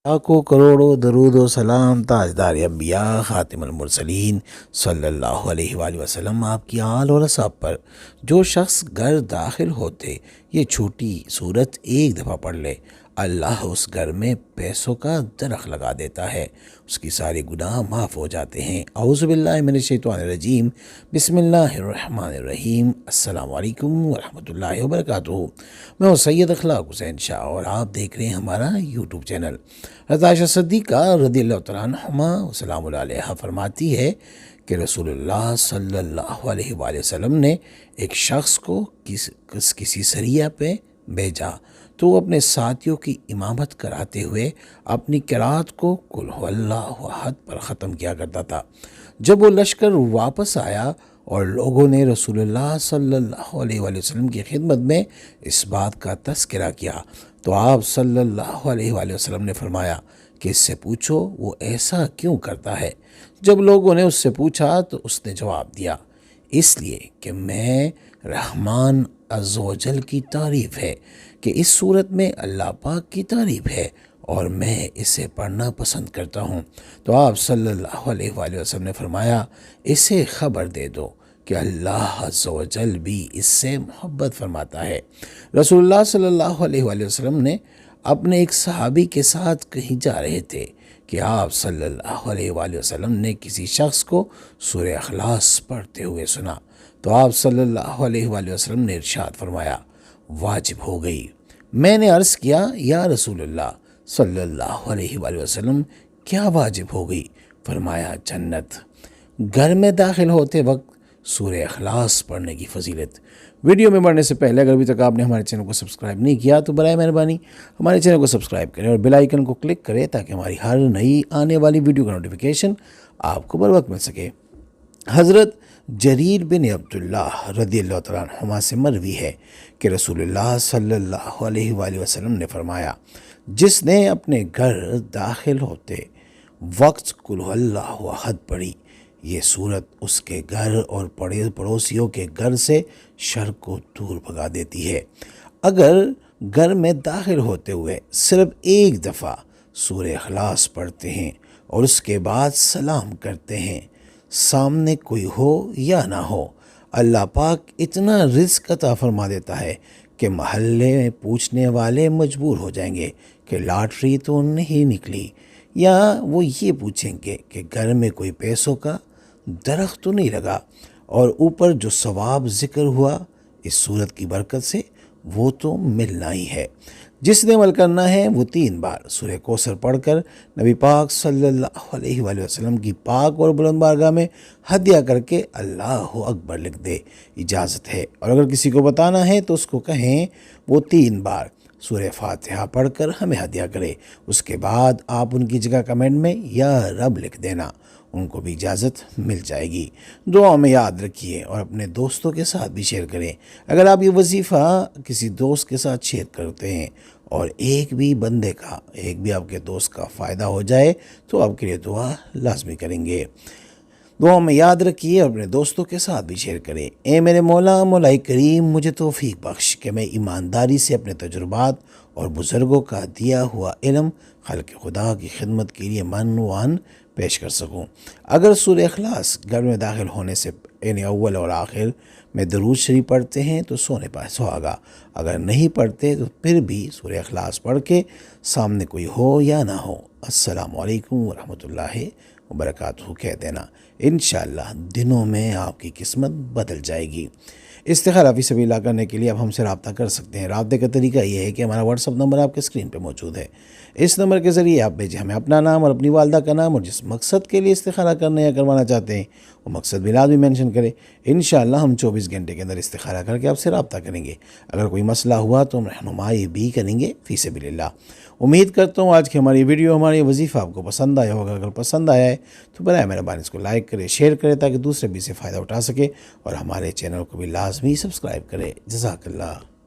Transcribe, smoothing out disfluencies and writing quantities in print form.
لاکھوں کروڑوں درود و سلام تاجدار انبیاء خاتم المرسلین صلی اللہ علیہ وآلہ وسلم آپ کی آل اور اصحاب پر۔ جو شخص گھر داخل ہوتے یہ چھوٹی صورت ایک دفعہ پڑھ لے، اللہ اس گھر میں پیسوں کا درخت لگا دیتا ہے، اس کی ساری گناہ معاف ہو جاتے ہیں۔ اعوذ باللہ من الشیطان الرجیم، بسم اللہ الرحمن الرحیم۔ السلام علیکم ورحمۃ اللہ وبرکاتہ۔ میں ہوں سید اخلاق حسین شاہ اور آپ دیکھ رہے ہیں ہمارا یوٹیوب چینل۔ حضرت عائشہ صدیقہ رضی اللہ تعالیٰ عنہا سلام اللہ علیہا فرماتی ہے کہ رسول اللہ صلی اللہ علیہ وآلہ وسلم نے ایک شخص کو کسی سریہ پہ بھیجا تو وہ اپنے ساتھیوں کی امامت کراتے ہوئے اپنی قرات کو قل هو اللہ احد پر ختم کیا کرتا تھا۔ جب وہ لشکر واپس آیا اور لوگوں نے رسول اللہ صلی اللہ علیہ وآلہ وسلم کی خدمت میں اس بات کا تذکرہ کیا تو آپ صلی اللہ علیہ وآلہ وسلم نے فرمایا کہ اس سے پوچھو وہ ایسا کیوں کرتا ہے۔ جب لوگوں نے اس سے پوچھا تو اس نے جواب دیا، اس لیے کہ میں رحمان عز و جل کی تعریف ہے کہ اس صورت میں اللہ پاک کی تعریف ہے اور میں اسے پڑھنا پسند کرتا ہوں۔ تو آپ صلی اللہ علیہ وآلہ وسلم نے فرمایا اسے خبر دے دو کہ اللہ عز و جل بھی اس سے محبت فرماتا ہے۔ رسول اللہ صلی اللہ علیہ وآلہ وسلم نے اپنے ایک صحابی کے ساتھ کہیں جا رہے تھے کہ آپ صلی اللہ علیہ وآلہ وسلم نے کسی شخص کو سورہ اخلاص پڑھتے ہوئے سنا تو آپ صلی اللہ علیہ وآلہ وسلم نے ارشاد فرمایا واجب ہو گئی۔ میں نے عرض کیا یا رسول اللہ صلی اللہ علیہ وآلہ وسلم کیا واجب ہو گئی؟ فرمایا جنت۔ گھر میں داخل ہوتے وقت سورہ اخلاص پڑھنے کی فضیلت۔ ویڈیو میں بڑھنے سے پہلے اگر ابھی تک آپ نے ہمارے چینل کو سبسکرائب نہیں کیا تو برائے مہربانی ہمارے چینل کو سبسکرائب کریں اور بیل آئیکن کو کلک کریں تاکہ ہماری ہر نئی آنے والی ویڈیو کا نوٹیفیکیشن آپ کو بر وقت مل سکے۔ حضرت جریر بن عبداللہ رضی اللہ تعالیٰ عنہما سے مروی ہے کہ رسول اللہ صلی اللہ علیہ وآلہ وسلم نے فرمایا جس نے اپنے گھر داخل ہوتے وقت قل هو اللہ احد پڑھی یہ صورت اس کے گھر اور پڑوسیوں کے گھر سے شر کو دور بھگا دیتی ہے۔ اگر گھر میں داخل ہوتے ہوئے صرف ایک دفعہ سورہ اخلاص پڑھتے ہیں اور اس کے بعد سلام کرتے ہیں، سامنے کوئی ہو یا نہ ہو، اللہ پاک اتنا رزق عطا فرما دیتا ہے کہ محلے میں پوچھنے والے مجبور ہو جائیں گے کہ لاٹری تو نہیں نکلی، یا وہ یہ پوچھیں گے کہ گھر میں کوئی پیسوں کا درخت تو نہیں لگا، اور اوپر جو ثواب ذکر ہوا اس صورت کی برکت سے وہ تو ملنا ہی ہے۔ جس نے عمل کرنا ہے وہ 3 بار سورہ کوثر پڑھ کر نبی پاک صلی اللہ علیہ وآلہ وسلم کی پاک اور بلند بارگاہ میں ہدیہ کر کے اللہ اکبر لکھ دے، اجازت ہے۔ اور اگر کسی کو بتانا ہے تو اس کو کہیں وہ 3 بار سورہ فاتحہ پڑھ کر ہمیں ہدیہ کرے، اس کے بعد آپ ان کی جگہ کمنٹ میں یا رب لکھ دینا، ان کو بھی اجازت مل جائے گی۔ دعا میں یاد رکھیے اور اپنے دوستوں کے ساتھ بھی شیئر کریں۔ اگر آپ یہ وظیفہ کسی دوست کے ساتھ شیئر کرتے ہیں اور ایک بھی بندے کا، ایک بھی آپ کے دوست کا فائدہ ہو جائے تو آپ کے لیے دعا لازمی کریں گے۔ دعا میں یاد رکھیے اور اپنے دوستوں کے ساتھ بھی شیئر کریں۔ اے میرے مولا مولا کریم مجھے توفیق بخش کہ میں ایمانداری سے اپنے تجربات اور بزرگوں کا دیا ہوا علم خلق خدا کی خدمت کے لیے من وان پیش کر سکوں۔ اگر سورہ اخلاص گھر میں داخل ہونے سے یعنی اول اور آخر میں درود شریف پڑھتے ہیں تو سونے پہ سہاگا، اگر نہیں پڑھتے تو پھر بھی سورہ اخلاص پڑھ کے سامنے کوئی ہو یا نہ ہو السلام علیکم ورحمۃ اللہ وبرکاتہ کہہ دینا، انشاءاللہ دنوں میں آپ کی قسمت بدل جائے گی۔ استخارہ فی سبیل اللہ کرنے کے لیے آپ ہم سے رابطہ کر سکتے ہیں۔ رابطے کا طریقہ یہ ہے کہ ہمارا واٹس ایپ نمبر آپ کے اسکرین پہ موجود ہے، اس نمبر کے ذریعے آپ بھیجیں ہمیں اپنا نام اور اپنی والدہ کا نام اور جس مقصد کے لیے استخارہ کرنے یا کروانا چاہتے ہیں وہ مقصد بھی لازمی مینشن کریں۔ انشاءاللہ ہم 24 گھنٹے کے اندر استخارہ کر کے آپ سے رابطہ کریں گے۔ اگر کوئی مسئلہ ہوا تو ہم رہنمائی بھی کریں گے فی سبیل اللہ۔ امید کرتا ہوں آج کی ہماری ویڈیو ہماری وظیفہ آپ کو پسند آیا ہوگا۔ اگر پسند آیا ہے تو برائے مہربانی اس کو لائک کرے، شیئر کرے تاکہ دوسرے بھی سے فائدہ اٹھا سکے اور ہمارے چینل کو بھی لازمی سبسکرائب کرے۔ جزاک اللہ۔